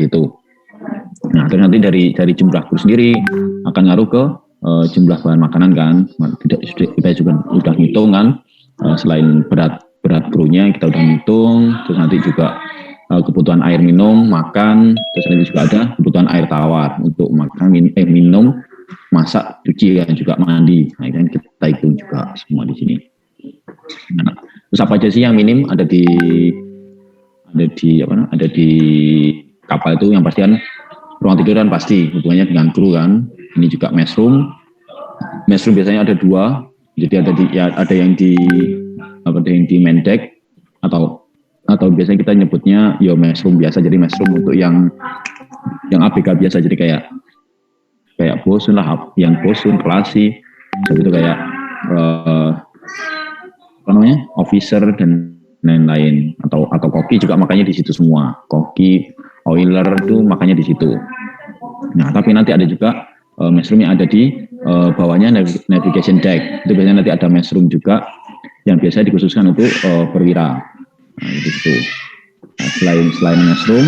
situ. Nah, terus nanti dari jumlah kru sendiri akan ngaruh ke jumlah bahan makanan kan. Kita juga udah ngitung kan, selain berat krunya kita udah ngitung, terus nanti juga kebutuhan air minum, makan, terus nanti juga ada kebutuhan air tawar untuk makan, minum, masak, cuci dan juga mandi. Nah, kan kita hitung juga semua di sini. Nah, terus apa aja sih yang minim ada di kapal itu? Yang pasti kan ruang tidur kan pasti hubungannya dengan kru kan. Ini juga messroom biasanya ada 2, jadi ada yang di main deck atau biasanya kita nyebutnya messroom biasa. Jadi messroom untuk yang ABK biasa, jadi kayak bosun lah, yang bosun kelasi, jadi itu kayak officer dan lain-lain, atau koki juga makanya di situ semua. Koki, oiler itu makanya di situ. Nah, tapi nanti ada juga messroom yang ada di bawahnya navigation deck. Itu biasanya nanti ada messroom juga yang biasa dikhususkan untuk perwira. Nah, gitu. Nah, selain messroom,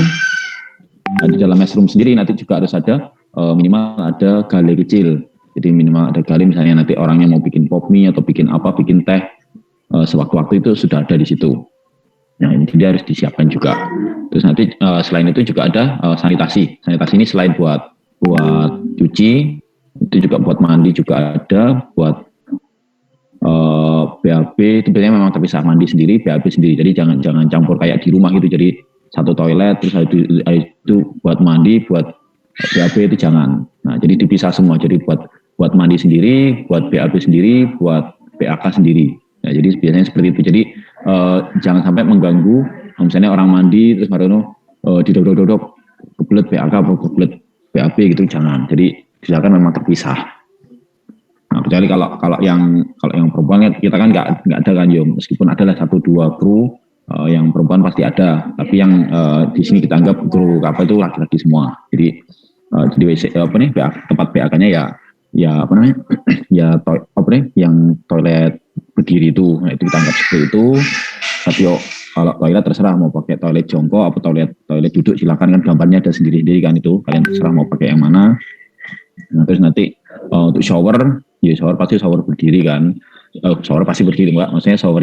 di dalam messroom sendiri nanti juga harus ada minimal ada galley kecil. Jadi minimal ada galley, misalnya nanti orangnya mau bikin pop mie atau bikin teh, sewaktu-waktu itu sudah ada di situ. Nah, ini dia harus disiapkan juga. Terus nanti selain itu juga ada sanitasi. Sanitasi ini selain buat cuci, itu juga buat mandi juga ada, buat BAB itu biasanya memang terpisah, mandi sendiri, BAB sendiri. Jadi jangan campur kayak di rumah gitu. Jadi satu toilet terus itu buat mandi, buat BAB itu jangan. Nah, jadi dipisah semua. Jadi buat mandi sendiri, buat BAB sendiri, buat PAK sendiri. Nah, jadi biasanya seperti itu. Jadi jangan sampai mengganggu. Misalnya orang mandi terus baru didodok kebelet PAK atau kebelet BAB gitu, jangan. Jadi silakan memang terpisah. Nah, kecuali kalau yang perempuan kita kan nggak ada kan, meskipun adalah 1-2 kru yang perempuan pasti ada, tapi yang di sini kita anggap kru kapal itu laki-laki semua. Jadi WC tempat PAK-nya yang toilet berdiri itu. Nah, itu kita anggap seperti itu. Tapi kalau toilet terserah mau pakai toilet jongkok atau toilet duduk, silakan, kan gambarnya ada sendiri-sendiri kan, itu kalian terserah mau pakai yang mana. Nah, terus nanti untuk shower pasti shower berdiri kan. Shower pasti berdiri, Mbak. Maksudnya shower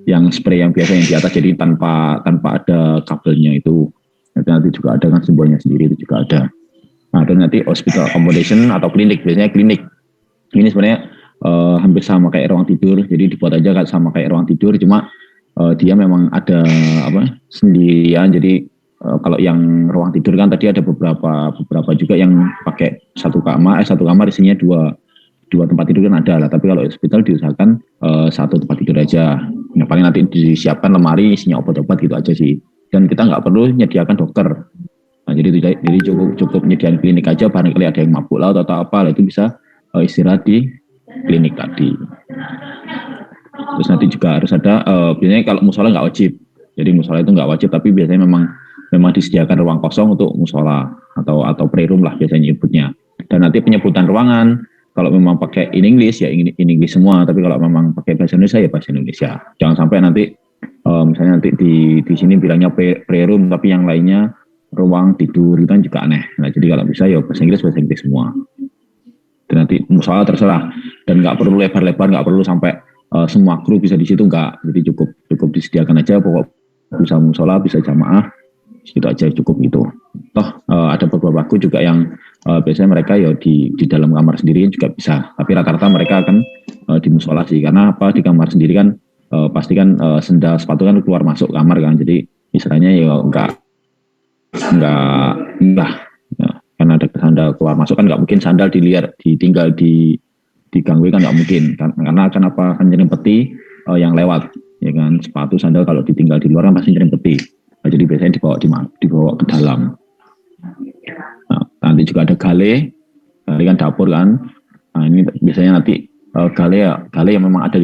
yang spray yang biasa yang di atas, jadi tanpa ada kabelnya itu. Nanti juga ada kan simbolnya sendiri, itu juga ada. Nah, dan nanti hospital accommodation atau klinik, biasanya klinik ini sebenarnya hampir sama kayak ruang tidur, jadi dibuat aja kan sama kayak ruang tidur, cuma dia memang ada sendirian. Jadi kalau yang ruang tidur kan tadi ada beberapa juga yang pakai satu kamar isinya dua tempat tidur kan ada lah. Tapi kalau hospital diusahakan satu tempat tidur aja. Yang paling nanti disiapkan lemari isinya obat-obat gitu aja sih. Dan kita nggak perlu menyediakan dokter. Nah, jadi cukup menyediakan klinik aja. Barangkali ada yang mabuk laut atau apa, itu bisa istirahat di klinik tadi. Terus nanti juga harus ada biasanya kalau musola nggak wajib. Jadi musola itu nggak wajib, tapi biasanya memang disediakan ruang kosong untuk musola atau pre-room lah biasanya nyebutnya. Dan nanti penyebutan ruangan kalau memang pakai in English ya in English semua, tapi kalau memang pakai bahasa Indonesia ya bahasa Indonesia. Jangan sampai nanti misalnya nanti di sini bilangnya pre-room tapi yang lainnya ruang tidur, itu kan juga aneh. Nah, jadi kalau bisa ya bahasa Inggris semua. Dan nanti musola terserah, dan nggak perlu lebar-lebar, nggak perlu sampai semua kru bisa di situ, nggak. Jadi cukup disediakan aja, pokok bisa musola, bisa jamaah, itu aja cukup gitu. Toh ada beberapa kru juga yang biasanya mereka ya di dalam kamar sendiri juga bisa, tapi rata-rata mereka akan di musola sih. Karena apa, di kamar sendiri kan pasti kan sendal sepatu kan keluar masuk kamar kan, jadi istilahnya ya enggak ya, karena ada sandal keluar masuk kan, nggak mungkin sandal ditinggal diganggu kan, nggak mungkin, karena akan nyerempeti yang lewat ya kan. Sepatu sandal kalau ditinggal di luar kan pasti nyerempeti. Nah, jadi biasanya dibawa ke dalam. Nah, nanti juga ada gale kan, dapur kan. Nah, ini biasanya nanti gale yang memang ada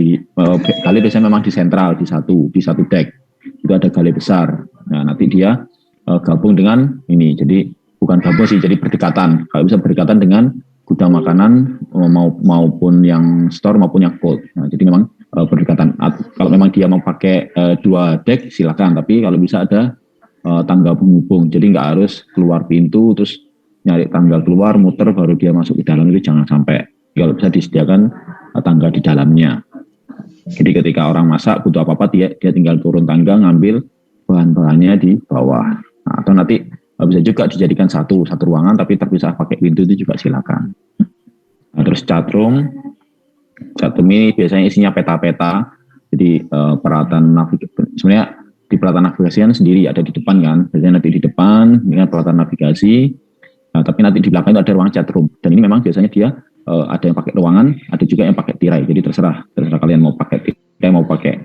gale biasanya memang di sentral, di satu deck itu ada gale besar. Nah, nanti dia gabung dengan ini, jadi bukan gabung sih, jadi berdekatan. Kalau bisa berdekatan dengan gudang makanan maupun yang store maupun yang cold. Nah, jadi memang berdekatan. Kalau memang dia mau pakai 2 deck silakan, tapi kalau bisa ada tangga penghubung. Jadi nggak harus keluar pintu terus nyari tangga keluar muter baru dia masuk ke dalam, itu jangan sampai. Kalau bisa disediakan tangga di dalamnya. Jadi ketika orang masak butuh apa-apa dia tinggal turun tangga ngambil bahan-bahannya di bawah. Nah, atau nanti bisa juga dijadikan satu ruangan tapi terpisah pakai pintu, itu juga silakan. Nah, terus chatroom ini biasanya isinya peta-peta. Jadi peralatan navigasi sebenarnya di peralatan navigasi kan sendiri ada di depan kan. Biasanya nanti di depan dengan peralatan navigasi. Nah, tapi nanti di belakang itu ada ruang chatroom. Dan ini memang biasanya dia ada yang pakai ruangan, ada juga yang pakai tirai. Jadi terserah kalian mau pakai tirai, mau pakai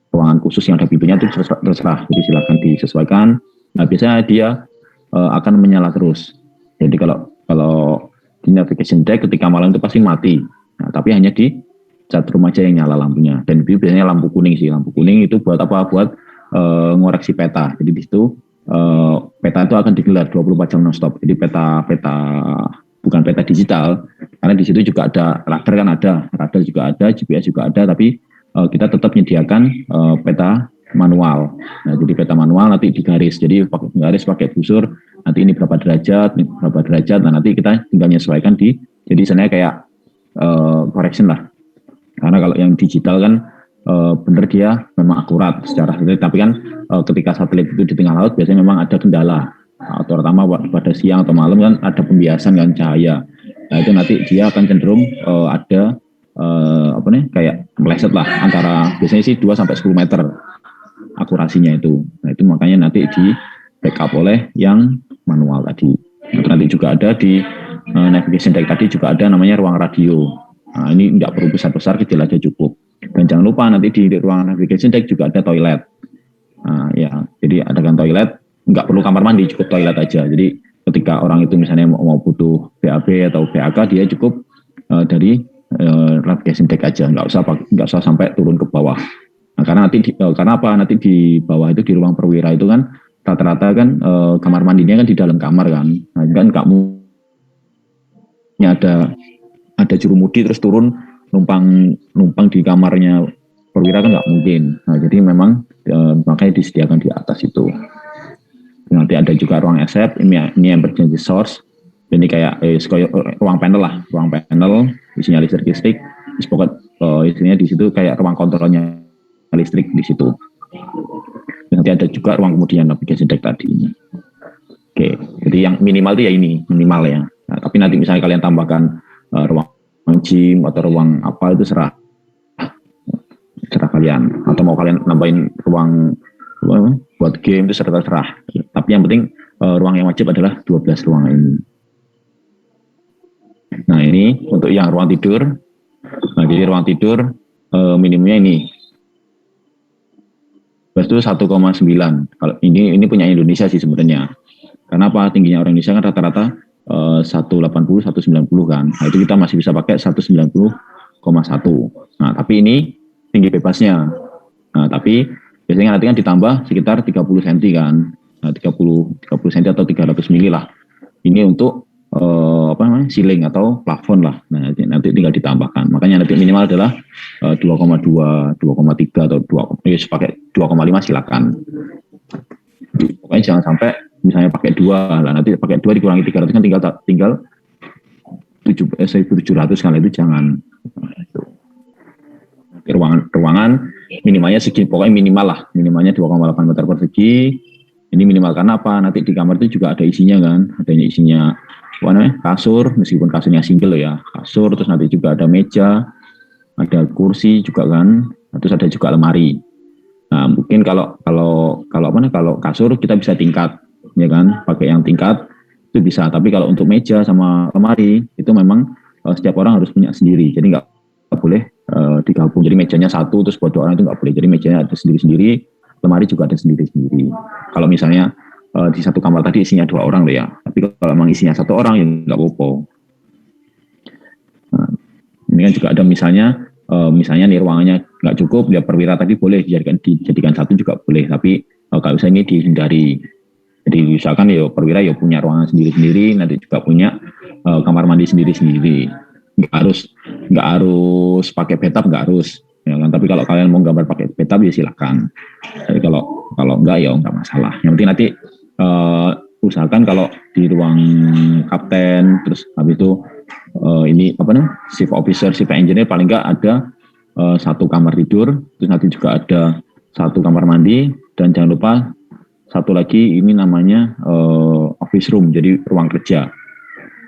ruangan khusus yang ada pintunya, itu terserah. Jadi silakan disesuaikan. Nah, biasanya dia akan menyala terus. Jadi kalau di navigation deck ketika malam itu pasti mati. Nah, tapi hanya di chatroom aja yang nyala lampunya. Dan itu biasanya lampu kuning sih. Lampu kuning itu buat apa? Buat ngoreksi peta. Jadi di situ peta itu akan digelar 24 jam non-stop. Jadi peta bukan peta digital, karena di situ juga ada radar juga ada, GPS juga ada, tapi kita tetap menyediakan peta manual. Nah, jadi peta manual nanti digaris, jadi pakai busur, nanti ini berapa derajat. Nah, nanti kita tinggal menyesuaikan jadi sebenarnya kayak correction lah. Karena kalau yang digital kan benar dia memang akurat secara satelit, tapi kan ketika satelit itu di tengah laut biasanya memang ada kendala. Terutama pada siang atau malam kan ada pembiasan kan cahaya. Nah, itu nanti dia akan cenderung ada kayak meleset lah, antara biasanya sih 2 sampai 10 meter akurasinya itu. Nah, itu makanya nanti di backup oleh yang manual tadi. Nanti juga ada di navigation deck tadi juga ada namanya ruang radio. Nah, ini tidak perlu besar-besar, kecil aja cukup. Dan jangan lupa nanti di ruang navigation deck juga ada toilet. Nah, ya, jadi ada kan toilet. Nggak perlu kamar mandi, cukup toilet aja. Jadi ketika orang itu misalnya mau butuh BAB atau BAK, dia cukup dari navigation deck aja, nggak usah sampai turun ke bawah. Nah, karena apa? Nanti di bawah itu di ruang perwira itu kan rata-rata kan kamar mandinya kan di dalam kamar kan. Nah, kan nggak mungkin ada jurumudi terus turun numpang di kamarnya perwira, kan nggak mungkin. Nah, jadi memang makanya disediakan di atas itu. Nanti ada juga ruang accept, ini emergency source. Jadi kayak ruang panel isinya listrik. Isinya di situ kayak ruang kontrolnya listrik di situ. Nanti ada juga ruang kemudian navigation deck tadi ini. Oke, jadi yang minimal itu ya ini minimal ya. Nah, tapi nanti misalnya kalian tambahkan ruang gym atau ruang apa, itu serah kalian. Atau mau kalian nambahin ruang buat game, itu serah. Tapi yang penting ruang yang wajib adalah 12 ruang ini. Nah, ini untuk yang ruang tidur. Nah, jadi ruang tidur minimumnya ini. Itu 1,9. Kalau ini punya Indonesia sih sebenarnya. Karena apa? Tingginya orang Indonesia kan rata-rata 180, 190 kan. Nah, itu kita masih bisa pakai 190,1. Nah, tapi ini tinggi bebasnya. Nah, tapi biasanya nanti kan ditambah sekitar 30 cm kan. Nah, 30 cm atau 300 mili lah. Ini untuk ceiling atau plafon lah. Nah, nanti tinggal ditambahkan. Makanya nanti minimal adalah 2,2, 2,3 atau 2, pakai 2,5 silakan. Pokoknya jangan sampai misalnya pakai 2 lah, nanti pakai 2 dikurangi 300 kan tinggal 1.700 kan, itu jangan. Ruangan minimalnya segini, pokoknya minimalnya 2,8 meter persegi. Ini minimal karena apa? Nanti di kamar itu juga ada isinya kan, adanya isinya kasur, meskipun kasurnya single ya, kasur, terus nanti juga ada meja, ada kursi juga kan, terus ada juga lemari. Nah, mungkin kalau kasur kita bisa tingkat, ya kan, pakai yang tingkat itu bisa. Tapi kalau untuk meja sama lemari itu memang setiap orang harus punya sendiri, jadi nggak boleh digabung. Jadi mejanya satu terus buat 2 orang itu nggak boleh. Jadi mejanya ada sendiri-sendiri, lemari juga ada sendiri-sendiri. Kalau misalnya di satu kamar tadi isinya 2 orang loh ya, tapi kalau memang isinya 1 orang ya nggak apa-apa. Nah, ini kan juga ada misalnya nih ruangannya nggak cukup, ya perwira tadi boleh dijadikan 1 juga boleh, tapi kalau misalnya ini dihindari. Jadi misalkan ya perwira ya punya ruangan sendiri-sendiri, nanti juga punya kamar mandi sendiri-sendiri. Nggak harus pakai bathtub, nggak harus. Ya kan? Tapi kalau kalian mau gambar pakai bathtub ya silakan. Jadi kalau Kalau enggak ya enggak masalah. Yang penting nanti usahakan kalau di ruang kapten, terus habis itu ini apa namanya, shift officer, shift engineer, paling enggak ada satu kamar tidur, terus nanti juga ada satu kamar mandi, dan jangan lupa satu lagi ini namanya office room, jadi ruang kerja.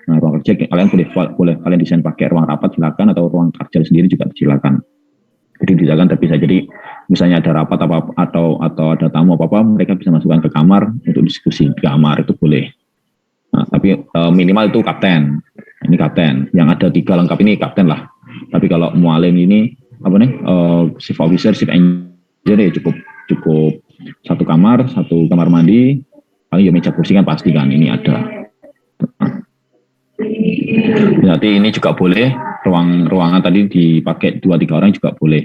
Nah, ruang kerja kalian boleh kalian desain pakai ruang rapat silakan, atau ruang kerja sendiri juga silakan. Jadi silakan terpisah. Jadi misalnya ada rapat atau ada tamu apa mereka bisa masukkan ke kamar untuk diskusi di kamar, itu boleh. Nah, tapi minimal itu kapten. Ini kapten. Yang ada 3 lengkap ini kapten lah. Tapi kalau mualim ini apa nih? Chief officer, chief engineer ya cukup satu kamar mandi. Paling ya meja kursi kan pasti kan ini ada. Berarti ini juga boleh ruangan tadi dipakai 2-3 orang juga boleh.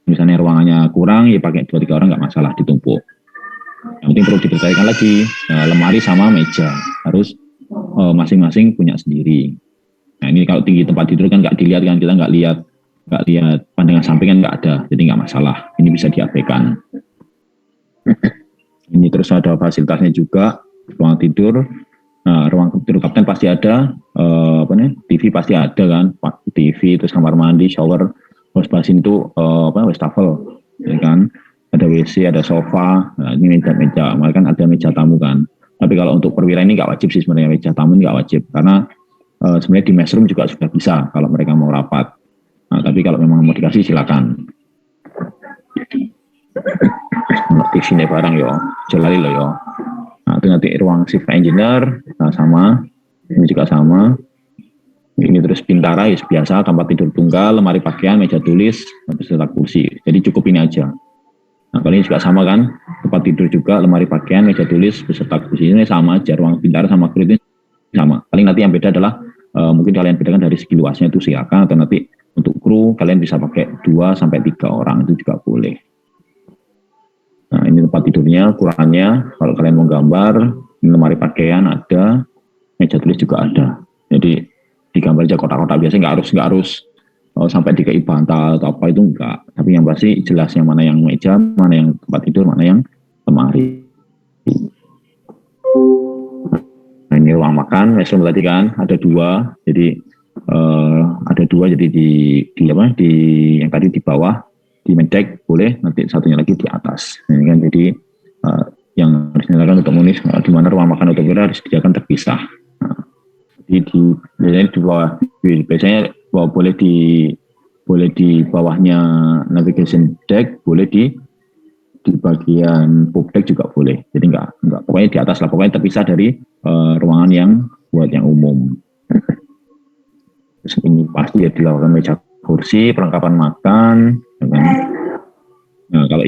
Misalnya ruangannya kurang ya pakai 2-3 orang nggak masalah, ditumpuk. Yang penting perlu dipercayakan lagi lemari sama meja harus masing-masing punya sendiri. Nah ini kalau tinggi tempat tidur kan nggak dilihat kan, kita nggak lihat pandangan samping kan nggak ada, jadi nggak masalah. Ini bisa diabaikan. Ini terus ada fasilitasnya juga, ruang tidur. Nah, ruang tidur kapten pasti ada, TV pasti ada kan, TV, terus kamar mandi, shower, wash basin itu wastafel, ya kan, ada WC, ada sofa. Nah, ini meja, malah kan ada meja tamu kan. Tapi kalau untuk perwira ini nggak wajib sih sebenarnya, meja tamu nggak wajib, karena sebenarnya di mess room juga sudah bisa kalau mereka mau rapat. Nah, tapi kalau memang mau dikasih silakan. TV ini barang yo, jelali lo yo. Nah, itu nanti ruang shift engineer sama, ini juga sama. Ini terus Bintara ya biasa, tempat tidur tunggal, lemari pakaian, meja tulis, beserta kursi. Jadi cukup ini aja. Nah, kalau ini juga sama kan, tempat tidur juga, lemari pakaian, meja tulis, beserta kursi. Ini sama aja, ruang Bintara sama kru ini sama. Paling nanti yang beda adalah mungkin kalian bedakan dari segi luasnya itu silakan, atau nanti untuk kru kalian bisa pakai 2-3 orang, itu juga boleh. Nah, ini tempat tidurnya, ukurannya, kalau kalian mau gambar, ini lemari pakaian ada, meja tulis juga ada. Jadi digambar aja kotak-kotak, biasanya nggak harus sampai dikei bantal atau apa, itu enggak. Tapi yang pasti jelas yang mana yang meja, mana yang tempat tidur, mana yang lemari. Nah, ini ruang makan, mesum tadi kan ada 2, jadi ada 2, jadi di yang tadi di bawah di medek boleh, nanti satunya lagi di atas. Ini kan jadi yang harus dinyalakan untuk munis, di mana ruang makan untuk kira harus disediakan terpisah. Nah, biasanya boleh di bawahnya navigation deck, boleh di bagian pub deck juga boleh. Jadi enggak pokoknya di atas lah, pokoknya terpisah dari ruangan yang buat yang umum. Terus ini pasti ya dilakukan meja kursi, perlengkapan makan. Nah, kalau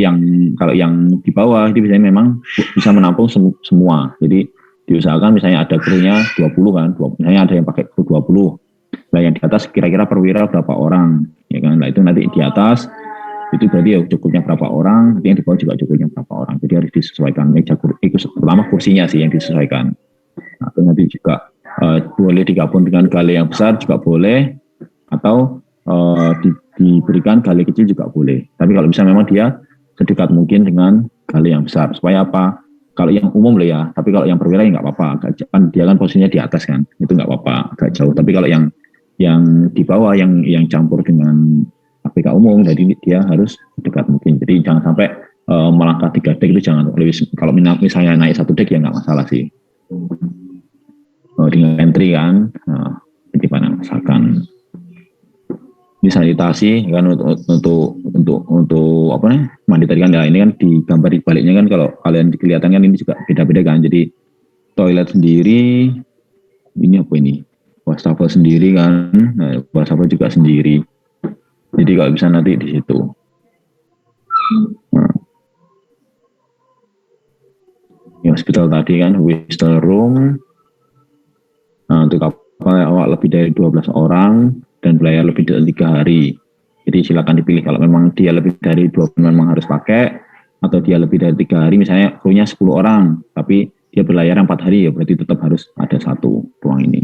yang di bawah itu biasanya memang bisa menampung semua. Jadi diusahakan misalnya ada krunya 20 kan, misalnya ada yang pakai kru 20. Nah, yang di atas kira-kira perwira berapa orang, ya kan? Nah, itu nanti di atas itu berarti ya cukupnya berapa orang, yang di bawah juga cukupnya berapa orang. Jadi harus disesuaikan meja kursi, pertama kursinya sih yang disesuaikan. Nah, itu nanti juga boleh digabung dengan gali yang besar juga boleh, atau diberikan gali kecil juga boleh. Tapi kalau bisa memang dia sedekat mungkin dengan gali yang besar. Supaya apa? Kalau yang umum lah ya, tapi kalau yang perwira ya nggak apa-apa. Kan dia kan posisinya di atas kan, itu nggak apa-apa, agak jauh. Tapi kalau yang di bawah yang campur dengan APK umum, jadi dia harus dekat mungkin. Jadi jangan sampai melangkah 3 dek itu jangan. Kalau misalnya naik 1 dek ya nggak masalah sih. Dengan entry kan, penyimpanan masakan, ini sanitasi kan untuk apa nih, mandi tadi kan ya, ini kan digambar di baliknya kan, kalau kalian kelihatan kan ini juga beda-beda kan. Jadi toilet sendiri, ini apa ini, wastafel sendiri kan, nah, wastafel juga sendiri. Jadi kalau bisa nanti di situ. Nah, ini hospital tadi kan, hospital room. Nah, untuk kapal awak lebih dari 12 orang dan belayar lebih dari 3 hari. Jadi silakan dipilih, kalau memang dia lebih dari 20 memang harus pakai, atau dia lebih dari 3 hari, misalnya krunya 10 orang, tapi dia berlayar 4 hari, ya berarti tetap harus ada 1 ruang ini.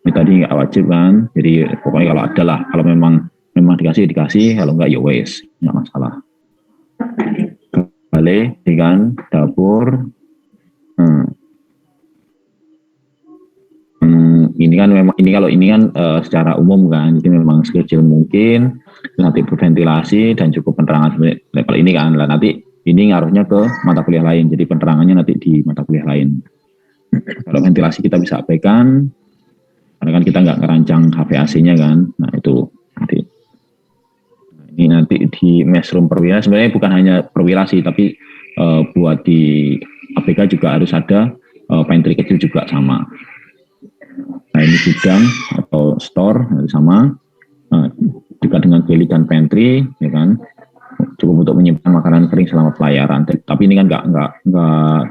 Ini tadi nggak wajib kan, jadi pokoknya kalau ada lah, kalau memang dikasih, kalau nggak ya wes, nggak masalah. balik, kan dapur. Ini kan memang ini kan secara umum kan, jadi memang sekecil mungkin nanti berventilasi dan cukup penerangan level ini kan. Lah nanti ini ngaruhnya ke mata kuliah lain, jadi penerangannya nanti di mata kuliah lain. Kalau ventilasi kita bisa abaikan, karena kan kita nggak ngerancang HVAC-nya kan. Nah itu nanti ini nanti di messroom perwira sebenarnya bukan hanya perwira sih, tapi buat di ABK juga harus ada pantry kecil juga sama. Nah ini gudang atau store sama, juga dengan galley dan pantry, ya kan, cukup untuk menyimpan makanan kering selama pelayaran. Tapi ini kan nggak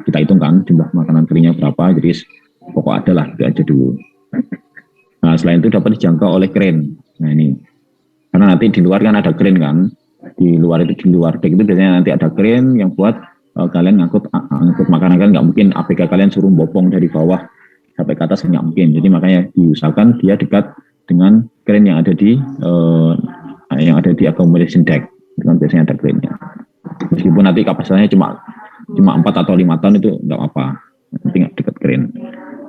kita hitung kan jumlah makanan keringnya berapa, jadi pokok ada lah, itu aja dulu. Nah selain itu dapat dijangkau oleh crane. Nah ini karena nanti di luar kan ada crane kan, di luar itu, di luar deck itu biasanya nanti ada crane yang buat kalian ngangkut makanan. Kan nggak mungkin ABK kalian suruh bopong dari bawah sampai ke atas, nggak mungkin. Jadi makanya diusahakan dia dekat dengan crane yang ada di accommodation deck. Dengan biasanya ada crane-nya. Meskipun nanti kapasitasnya cuma 4 atau 5 ton itu nggak apa-apa, penting dekat crane.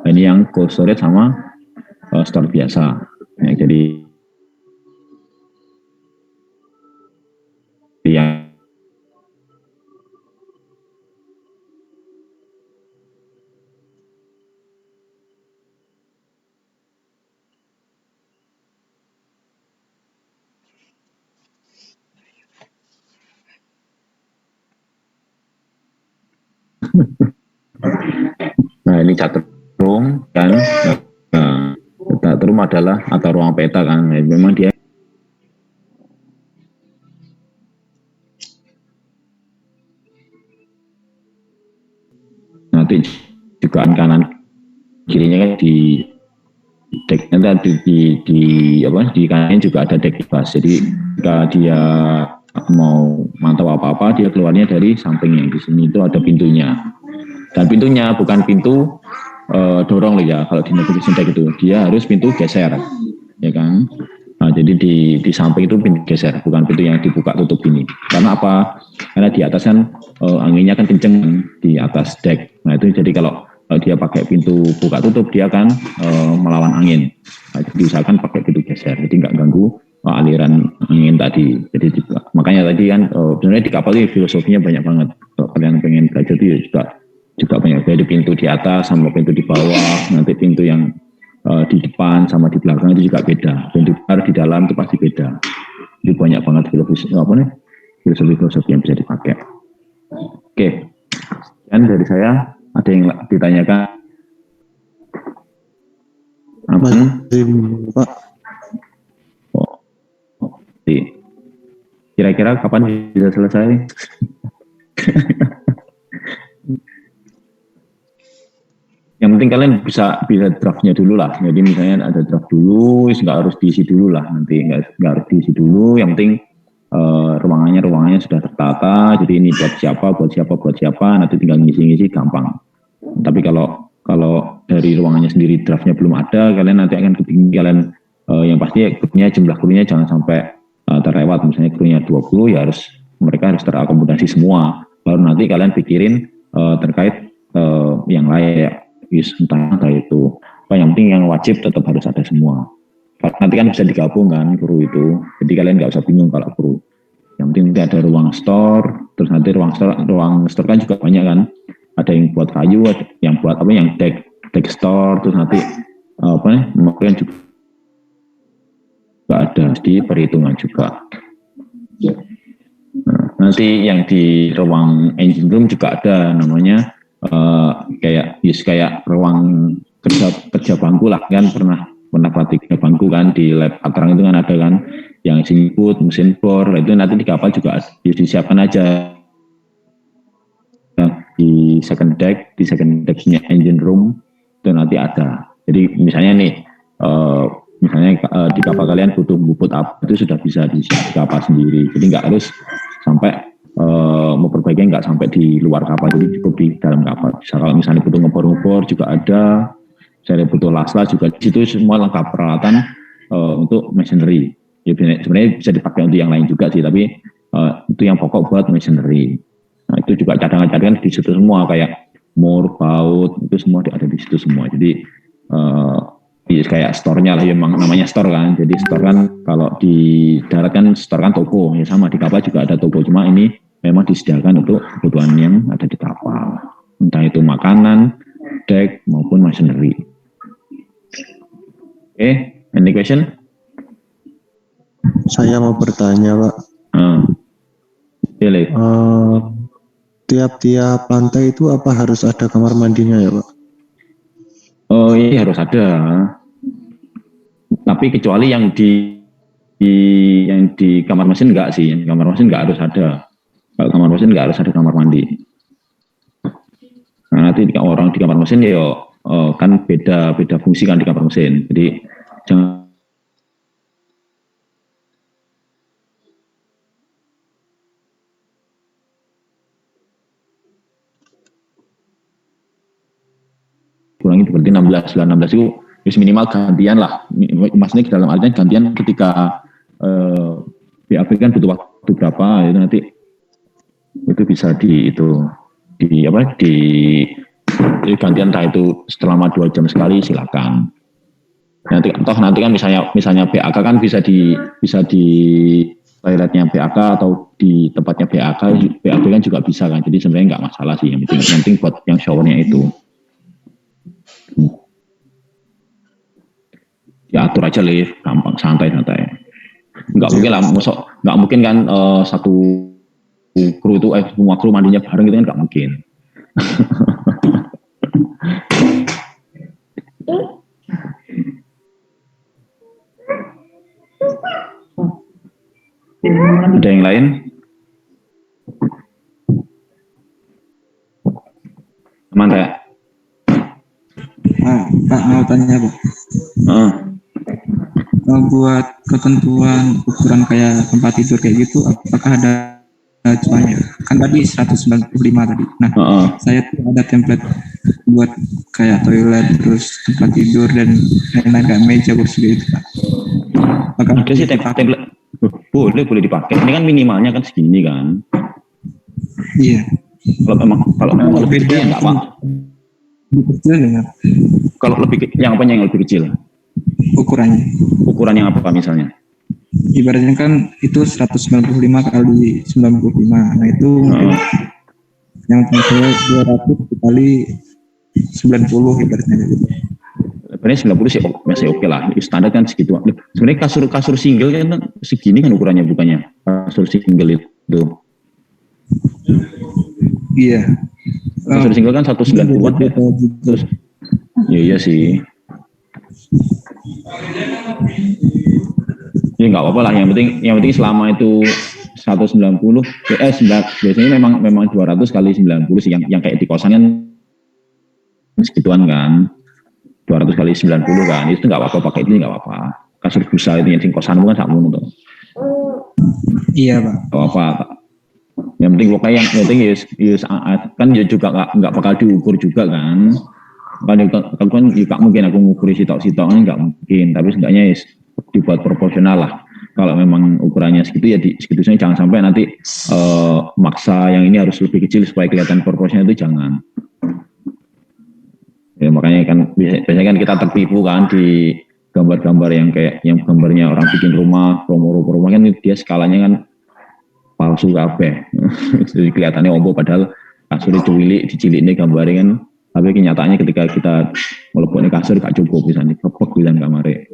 Nah, ini yang cold storage sama store biasa. Nah, jadi yang nah ini chatroom kan. Chatroom adalah atau ruang peta kan. Nah, memang dia nanti juga kanan kirinya kan di deck, nanti di kanan juga ada deck bebas. Jadi jika dia mau mantau apa-apa, dia keluarnya dari sampingnya. Di sini itu ada pintunya. Dan pintunya bukan pintu dorong loh ya. Kalau di navigation deck itu dia harus pintu geser, ya kan. Nah, jadi di samping itu pintu geser, bukan pintu yang dibuka tutup ini. Karena apa? Karena di atas kan anginnya kan kenceng di atas deck. Nah itu jadi kalau dia pakai pintu buka tutup, dia akan melawan angin. Nah, jadi usahakan pakai pintu geser, jadi nggak ganggu aliran angin tadi. Jadi makanya tadi kan sebenarnya di kapal ini filosofinya banyak banget. Kalau kalian pengen belajar itu juga banyak. Dari pintu di atas sama pintu di bawah, nanti pintu yang di depan sama di belakang itu juga beda. Pintu luar di dalam itu pasti beda. Jadi banyak banget filosofi yang bisa dipakai. Oke, dan dari saya ada yang ditanyakan? Apa? Pak. Kira-kira kapan bisa selesai? Yang penting kalian bisa draftnya dulu lah. Jadi misalnya ada draft dulu, nggak harus diisi dulu lah. Nanti nggak harus diisi dulu. Yang penting ruangannya sudah tertata. Jadi ini buat siapa. Nanti tinggal ngisi-ngisi gampang. Tapi kalau dari ruangannya sendiri draftnya belum ada, kalian nanti akan ketinggalan. Yang pasti jumlah krunya jangan sampai terlewat. Misalnya krunya 20, ya mereka harus terakomodasi semua. Baru nanti kalian pikirin terkait yang lain, entah itu. Yang penting yang wajib tetap harus ada semua. Nanti kan bisa digabung kan kru itu. Jadi kalian nggak usah bingung kalau kru. Yang penting nanti ada ruang store. Terus nanti ruang store kan juga banyak kan. Ada yang buat kayu, ada yang buat yang deck store. Terus nanti mungkin juga ada di perhitungan juga. Nah, nanti yang di ruang engine room juga ada namanya kayak ruang kerja bangku lah kan, pernah praktik bangku kan di lab Atrang itu kan ada kan yang input mesin bor. Itu nanti di kapal juga disiapkan aja di second decknya engine room itu nanti ada. Jadi misalnya nih di kapal kalian butuh bubut apa, itu sudah bisa di kapal sendiri. Jadi nggak harus sampai memperbaikinya nggak sampai di luar kapal, jadi cukup di dalam kapal. Kalau misalnya butuh ngebor juga ada, saya butuh las-las juga di situ, semua lengkap peralatan untuk machinery. Ya, sebenarnya bisa dipakai untuk yang lain juga sih, tapi itu yang pokok buat masonry. Nah itu juga cadangan-cadangan di situ semua kayak mur, baut itu semua ada di situ semua. Jadi kayak store-nya lah, ya memang namanya store kan. Jadi store kan kalau di darat kan store kan toko, ya sama di kapal juga ada toko. Cuma ini memang disediakan untuk kebutuhan yang ada di kapal. Entah itu makanan, deck maupun masonry. Oke, any question? Saya mau bertanya, Pak. Pilih. Tiap-tiap lantai itu apa harus ada kamar mandinya ya, Pak? Oh iya harus ada. Tapi kecuali yang di kamar mesin enggak sih. Yang kamar mesin enggak harus ada. Kalau kamar mesin enggak harus ada kamar mandi. Nah, nanti orang di kamar mesin ya kan beda fungsi kan di kamar mesin. Jadi jangan kurangi berarti 16 itu minimal gantian lah. Maksudnya dalam artian gantian ketika BAB kan butuh waktu berapa itu nanti itu bisa di gantian entah itu selama 2 jam sekali silakan. Nanti kan misalnya BAK kan bisa di toiletnya BAK atau di tempatnya BAB kan juga bisa kan. Jadi sebenarnya nggak masalah sih, yang penting buat yang showernya itu. Ya atur aja lift, gampang, santai. Nggak mungkin lah, nggak mungkin kan satu kru itu semua kru mandinya bareng gitu kan nggak mungkin. Ada yang lain? Aman ya? Pak mau tanya Pak. Buat ketentuan ukuran kayak tempat tidur kayak gitu, apakah ada acuannya? Kan tadi 195 tadi. Nah, saya tuh ada template buat kayak toilet, terus tempat tidur dan lain-lain kayak meja, kursi gitu Pak. Apakah ada sih template? Boleh dipakai. Ini kan minimalnya kan segini kan. Iya. Kalau lebih kecil ya nggak apa. Lebih kecil ya? Kalau yang lebih kecil? Ukurannya apa misalnya? Ibaratnya kan itu 195 kali 95. Nah itu yang saya 200 kali 90 ibaratnya gitu. Sebenarnya 90 sih masih oke lah. Standar kan segitu. Sebenarnya kasur single kan segini kan ukurannya, bukannya kasur single itu. Iya. Kasur single kan 190 ya. Terus iya sih. Ya nggak apa-apa lah, yang penting selama itu 190 biasanya memang 200 kali 90 sih, yang kayak di kosan kan segituan kan, 200 kali 90 kan, itu nggak apa-apa, pakai itu nggak apa-apa. Kasur busa itu yang di kosan bukan sakmu tuh. Iya Pak. Nggak apa-apa. Yang penting pokoknya yang penting kan ya juga nggak bakal diukur juga kan. Kan juga mungkin aku ngukuri sitok-sitok nggak mungkin, tapi setidaknya dibuat proporsional lah. Kalau memang ukurannya segitu ya segitu saja, jangan sampai nanti maksa yang ini harus lebih kecil supaya kelihatan proporsinya, itu jangan. Ya, makanya kan biasanya kan kita tertipu kan di gambar-gambar yang kayak yang gambarnya orang bikin rumah, promo rumah kan dia skalanya kan palsu kabeh. Jadi kelihatannya ombo padahal kasur dicilik ini gambarnya kan. Tapi kenyataannya ketika kita meleboknya kasur gak cukup, misalnya kepek bilang kamare.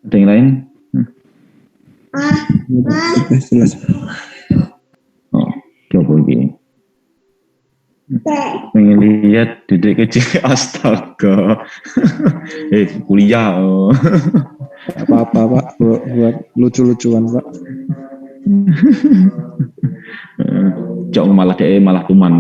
Ada yang lain? Jelas. Oh, coba begini. Pengen lihat dedek kecil, astaga. Kuliah. Apa-apa Pak, buat lucu-lucuan Pak. Jauh malah tuman.